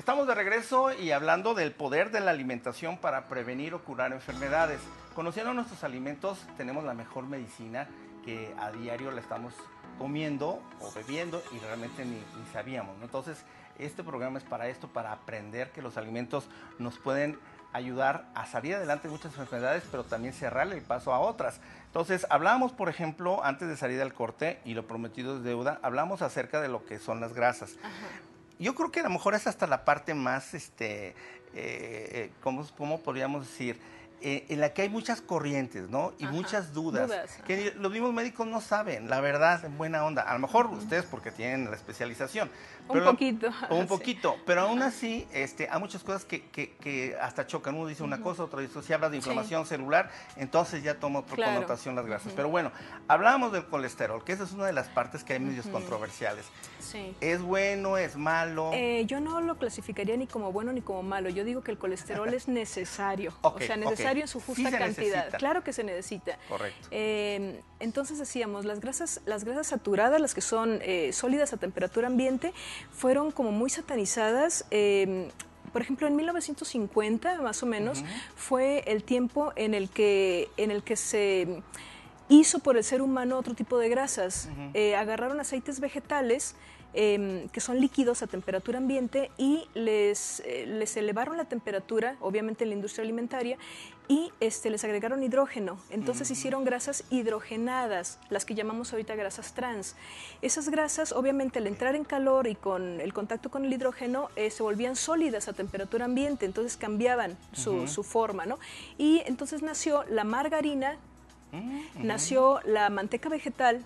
Estamos de regreso y hablando del poder de la alimentación para prevenir o curar enfermedades. Conociendo nuestros alimentos, tenemos la mejor medicina que a diario la estamos comiendo o bebiendo y realmente ni sabíamos, ¿no? Entonces, este programa es para esto, para aprender que los alimentos nos pueden ayudar a salir adelante de muchas enfermedades, pero también cerrarle el paso a otras. Entonces, hablamos, por ejemplo, antes de salir del corte, y lo prometido es deuda, hablamos acerca de lo que son las grasas. Ajá. Yo creo que a lo mejor es hasta la parte más, ¿cómo podríamos decir? En la que hay muchas corrientes, ¿no? Y muchas dudas que los mismos médicos no saben, la verdad, en buena onda. A lo mejor ustedes porque tienen la especialización. Pero un poquito, pero aún así hay muchas cosas que hasta chocan. Uno dice una cosa, otro dice, si hablas de inflamación celular, entonces ya toma otra connotación las grasas. Pero bueno, hablábamos del colesterol, que esa es una de las partes que hay medios controversiales. Sí. ¿Es bueno, es malo? Yo no lo clasificaría ni como bueno ni como malo. Yo digo que el colesterol es necesario, o sea, necesario en su justa cantidad. Necesita. Claro que se necesita. Correcto. Entonces decíamos, las grasas saturadas, las que son sólidas a temperatura ambiente, fueron como muy satanizadas. Por ejemplo, en 1950, más o menos, fue el tiempo en el que se hizo por el ser humano otro tipo de grasas. Agarraron aceites vegetales que son líquidos a temperatura ambiente y les elevaron la temperatura, obviamente en la industria alimentaria, y les agregaron hidrógeno. Entonces hicieron grasas hidrogenadas, las que llamamos ahorita grasas trans. Esas grasas, obviamente, al entrar en calor y con el contacto con el hidrógeno, se volvían sólidas a temperatura ambiente, entonces cambiaban su forma, ¿no? Y entonces nació la margarina, nació la manteca vegetal,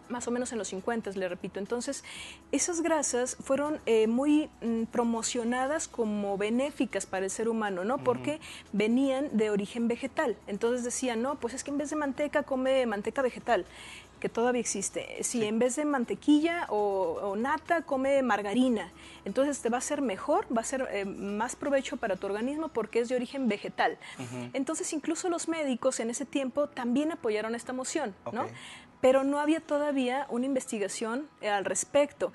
más o menos en los 50, le repito. Entonces, esas grasas fueron muy promocionadas como benéficas para el ser humano, ¿no? Porque venían de origen vegetal. Entonces decían, no, pues es que en vez de manteca, come manteca vegetal, que todavía existe. Si en vez de mantequilla o nata, come margarina. Entonces te va a ser mejor, va a ser más provecho para tu organismo porque es de origen vegetal. Entonces, incluso los médicos en ese tiempo también apoyaron esta moción, ¿no? Pero no había todavía una investigación al respecto.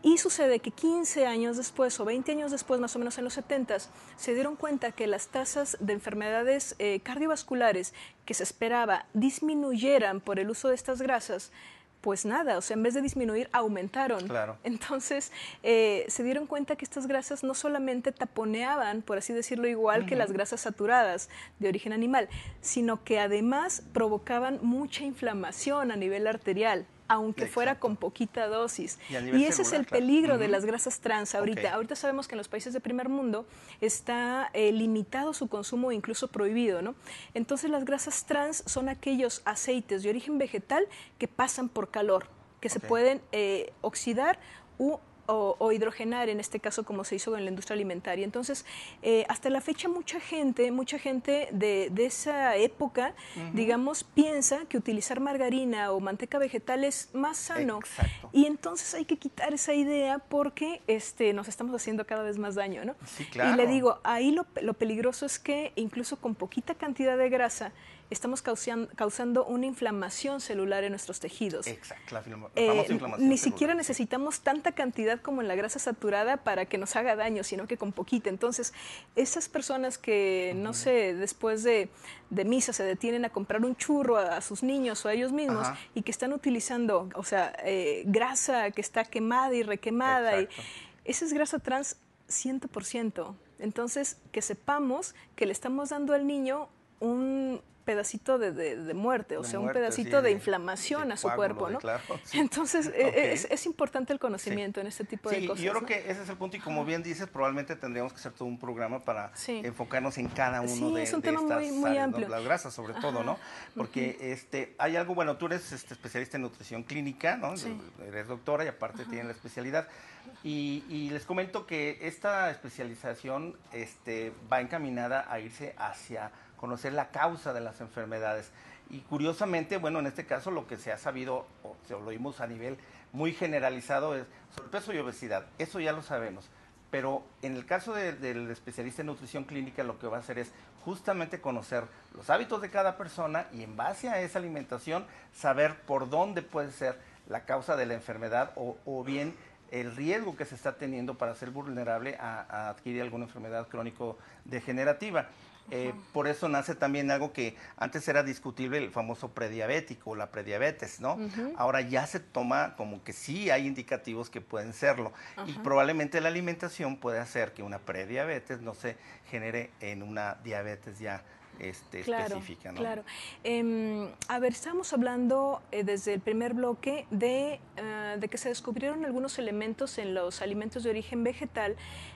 Y sucede que 15 años después o 20 años después, más o menos en los 70s, se dieron cuenta que las tasas de enfermedades cardiovasculares que se esperaba disminuyeran por el uso de estas grasas, pues nada, o sea, en vez de disminuir, aumentaron. Claro. Entonces, se dieron cuenta que estas grasas no solamente taponeaban, por así decirlo, igual que las grasas saturadas de origen animal, sino que además provocaban mucha inflamación a nivel arterial, aunque fuera con poquita dosis. Y ese es el peligro de las grasas trans ahorita. Ahorita sabemos que en los países de primer mundo está limitado su consumo, incluso prohibido, ¿no? Entonces, las grasas trans son aquellos aceites de origen vegetal que pasan por calor, que se pueden oxidar o hidrogenar, en este caso como se hizo en la industria alimentaria. Entonces, hasta la fecha mucha gente de esa época, digamos, piensa que utilizar margarina o manteca vegetal es más sano. Exacto. Y entonces hay que quitar esa idea porque nos estamos haciendo cada vez más daño, ¿no? Sí, claro. Y le digo, ahí lo peligroso es que incluso con poquita cantidad de grasa estamos causando una inflamación celular en nuestros tejidos. Exacto, la famosa inflamación ni siquiera necesitamos tanta cantidad como en la grasa saturada para que nos haga daño, sino que con poquita. Entonces, esas personas que, no sé, después de misa se detienen a comprar un churro a sus niños o a ellos mismos y que están utilizando, o sea, grasa que está quemada y requemada, y esa es grasa trans 100%. Entonces, que sepamos que le estamos dando al niño un pedacito de muerte, o sea, un pedacito de inflamación a su cuerpo, ¿no? Claro, Entonces, es importante el conocimiento en este tipo de cosas. Yo creo que ese es el punto, y como bien dices, probablemente tendríamos que hacer todo un programa para enfocarnos en cada uno de es un tema estas muy áreas, amplio. ¿no? Las grasas, sobre todo, ¿no? Porque hay algo, bueno, tú eres especialista en nutrición clínica, ¿no? Eres doctora y aparte tienes la especialidad. Y les comento que esta especialización va encaminada a irse hacia conocer la causa de las enfermedades. Y curiosamente, bueno, en este caso lo que se ha sabido, o lo vimos a nivel muy generalizado, es sobrepeso y obesidad. Eso ya lo sabemos. Pero en el caso del especialista en nutrición clínica, lo que va a hacer es justamente conocer los hábitos de cada persona y en base a esa alimentación saber por dónde puede ser la causa de la enfermedad o bien el riesgo que se está teniendo para ser vulnerable a adquirir alguna enfermedad crónico-degenerativa. Por eso nace también algo que antes era discutible, el famoso prediabético, la prediabetes, ¿no? Ahora ya se toma como que sí hay indicativos que pueden serlo, y probablemente la alimentación puede hacer que una prediabetes no se genere en una diabetes ya específica, ¿no? Claro. A ver, estábamos hablando desde el primer bloque de que se descubrieron algunos elementos en los alimentos de origen vegetal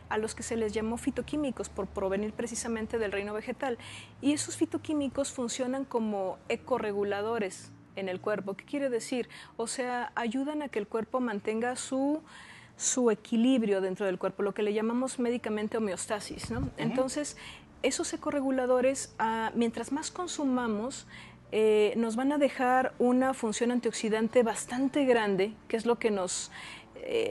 a los que se les llamó fitoquímicos por provenir precisamente del reino vegetal. Y esos fitoquímicos funcionan como ecorreguladores en el cuerpo. ¿Qué quiere decir? O sea, ayudan a que el cuerpo mantenga su equilibrio dentro del cuerpo, lo que le llamamos médicamente homeostasis, ¿no? Entonces, esos ecorreguladores, mientras más consumamos, nos van a dejar una función antioxidante bastante grande, que es lo que nos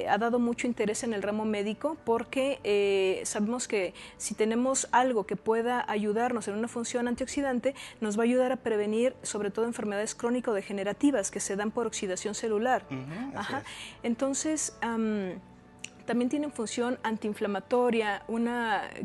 ha dado mucho interés en el ramo médico, porque sabemos que si tenemos algo que pueda ayudarnos en una función antioxidante, nos va a ayudar a prevenir sobre todo enfermedades crónico-degenerativas que se dan por oxidación celular. Entonces, también tienen función antiinflamatoria,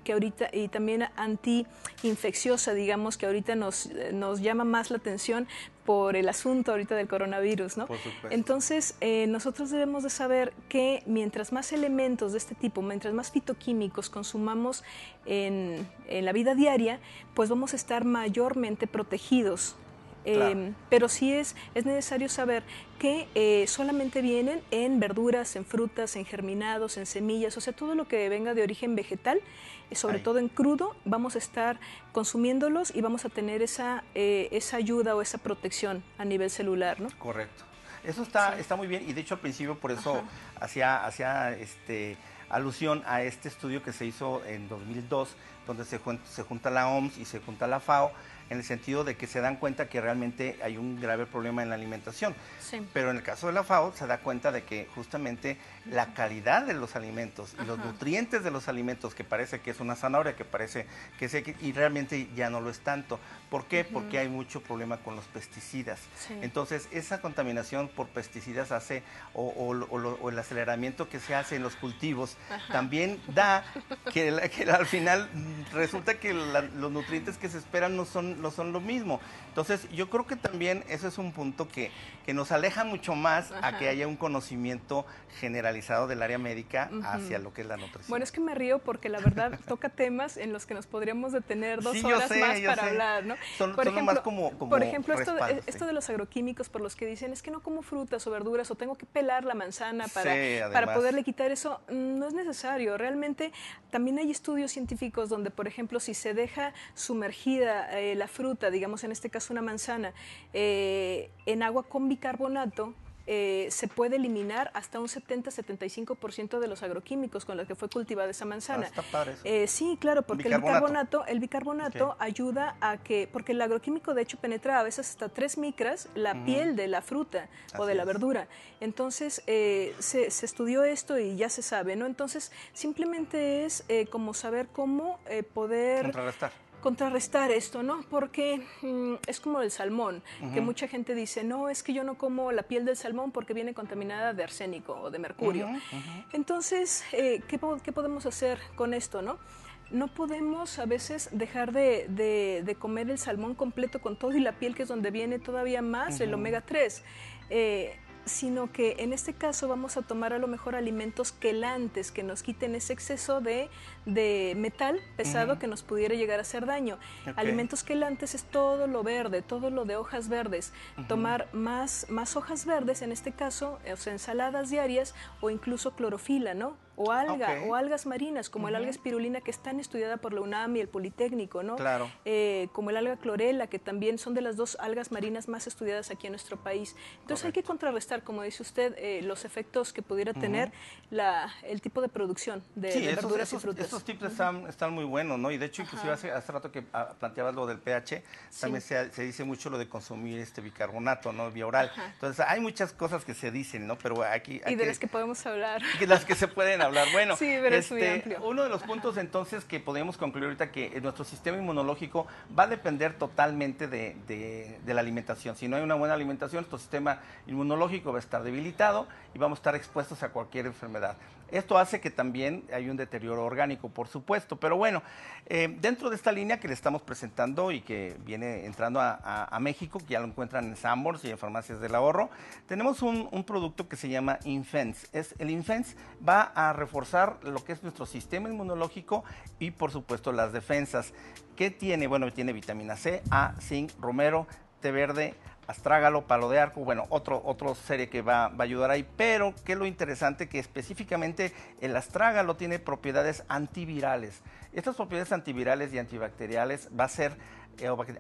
que ahorita, y también antiinfecciosa, digamos, que ahorita nos llama más la atención por el asunto ahorita del coronavirus, ¿no? Por supuesto. Entonces, nosotros debemos de saber que mientras más elementos de este tipo, mientras más fitoquímicos consumamos en la vida diaria, pues vamos a estar mayormente protegidos. Claro. Pero sí es necesario saber que solamente vienen en verduras, en frutas, en germinados, en semillas, o sea, todo lo que venga de origen vegetal, sobre todo en crudo, vamos a estar consumiéndolos y vamos a tener esa ayuda o esa protección a nivel celular, ¿no? Correcto. Eso está muy bien, y de hecho al principio por eso hacía alusión a este estudio que se hizo en 2002, donde se junta la OMS y se junta la FAO, en el sentido de que se dan cuenta que realmente hay un grave problema en la alimentación. Sí. Pero en el caso de la FAO se da cuenta de que justamente la calidad de los alimentos y los nutrientes de los alimentos, que parece que es una zanahoria, que parece que es y realmente ya no lo es tanto. ¿Por qué? Porque hay mucho problema con los pesticidas. Sí. Entonces, esa contaminación por pesticidas hace, o el aceleramiento que se hace en los cultivos, también da que al final resulta que los nutrientes que se esperan no son lo mismo. Entonces, yo creo que también eso es un punto que nos aleja mucho más a que haya un conocimiento generalizado del área médica hacia lo que es la nutrición. Bueno, es que me río porque la verdad toca temas en los que nos podríamos detener 2 horas más para hablar, ¿no? Por ejemplo, más como por ejemplo, esto de los agroquímicos, por los que dicen, es que no como frutas o verduras o tengo que pelar la manzana para poderle quitar eso, no es necesario. Realmente también hay estudios científicos donde, por ejemplo, si se deja sumergida la fruta, digamos en este caso una manzana, en agua con bicarbonato, se puede eliminar hasta un 70-75% de los agroquímicos con los que fue cultivada esa manzana. Está padre eso. Sí, claro, porque el bicarbonato ayuda a que, porque el agroquímico de hecho penetra a veces hasta 3 micras la piel de la fruta o de la verdura. Entonces, se estudió esto y ya se sabe, ¿no? Entonces, simplemente es como saber cómo poder contrarrestar esto, ¿no? Porque es como el salmón, que mucha gente dice, no, es que yo no como la piel del salmón porque viene contaminada de arsénico o de mercurio. Entonces, ¿qué podemos hacer con esto, no? No podemos a veces dejar de comer el salmón completo con todo y la piel, que es donde viene todavía más el omega 3. Sino que en este caso vamos a tomar a lo mejor alimentos quelantes que nos quiten ese exceso de metal pesado que nos pudiera llegar a hacer daño. Alimentos quelantes es todo lo verde, todo lo de hojas verdes. Tomar más hojas verdes en este caso, o sea, ensaladas diarias o incluso clorofila, ¿no? O algas marinas, como el alga espirulina, que es tan estudiada por la UNAM y el Politécnico, ¿no? Claro. Como el alga clorela, que también son de las 2 algas marinas más estudiadas aquí en nuestro país. Entonces hay que contrarrestar, como dice usted, los efectos que pudiera tener el tipo de producción de verduras y frutas. Esos tips están muy buenos, ¿no? Y de hecho, inclusive hace rato que planteabas lo del pH, también se dice mucho lo de consumir bicarbonato, ¿no? Vía oral. Entonces hay muchas cosas que se dicen, ¿no? Pero aquí... Y de las que podemos hablar. Las que se pueden hablar. Bueno, sí, pero es muy amplio. uno de los puntos entonces que podemos concluir ahorita que nuestro sistema inmunológico va a depender totalmente de la alimentación. Si no hay una buena alimentación, nuestro sistema inmunológico va a estar debilitado y vamos a estar expuestos a cualquier enfermedad. Esto hace que también hay un deterioro orgánico, por supuesto, pero bueno, dentro de esta línea que le estamos presentando y que viene entrando a México, que ya lo encuentran en Sanborns y en farmacias del ahorro, tenemos un producto que se llama Infense. El Infense va a reforzar lo que es nuestro sistema inmunológico y por supuesto las defensas. ¿Qué tiene? Bueno, tiene vitamina C, A, zinc, romero, té verde, astrágalo, palo de arco, bueno, otro serie que va a ayudar ahí, pero ¿qué es lo interesante? Que específicamente el astrágalo tiene propiedades antivirales. Estas propiedades antivirales y antibacteriales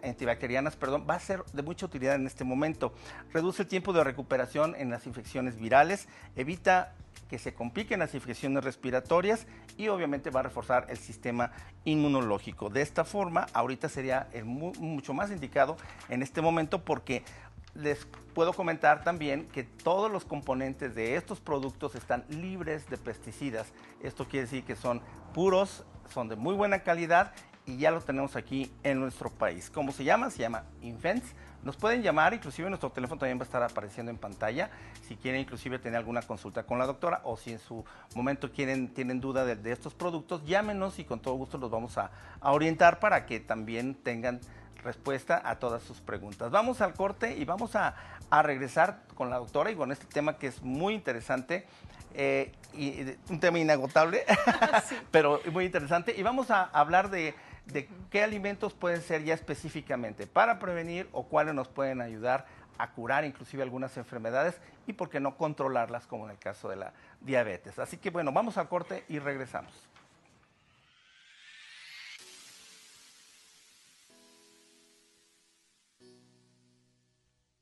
antibacterianas, perdón, va a ser de mucha utilidad en este momento. Reduce el tiempo de recuperación en las infecciones virales, evita que se compliquen las infecciones respiratorias y obviamente va a reforzar el sistema inmunológico. De esta forma, ahorita sería mucho más indicado en este momento porque les puedo comentar también que todos los componentes de estos productos están libres de pesticidas. Esto quiere decir que son puros, son de muy buena calidad y ya lo tenemos aquí en nuestro país. ¿Cómo se llama? Se llama Infense. Nos pueden llamar, inclusive nuestro teléfono también va a estar apareciendo en pantalla, si quieren inclusive tener alguna consulta con la doctora o si en su momento tienen duda de estos productos, llámenos y con todo gusto los vamos a orientar para que también tengan respuesta a todas sus preguntas. Vamos al corte y vamos a regresar con la doctora y con este tema que es muy interesante. Y un tema inagotable, sí. Pero muy interesante. Y vamos a hablar de qué alimentos pueden ser ya específicamente para prevenir o cuáles nos pueden ayudar a curar inclusive algunas enfermedades y por qué no controlarlas como en el caso de la diabetes. Así que bueno, vamos al corte y regresamos.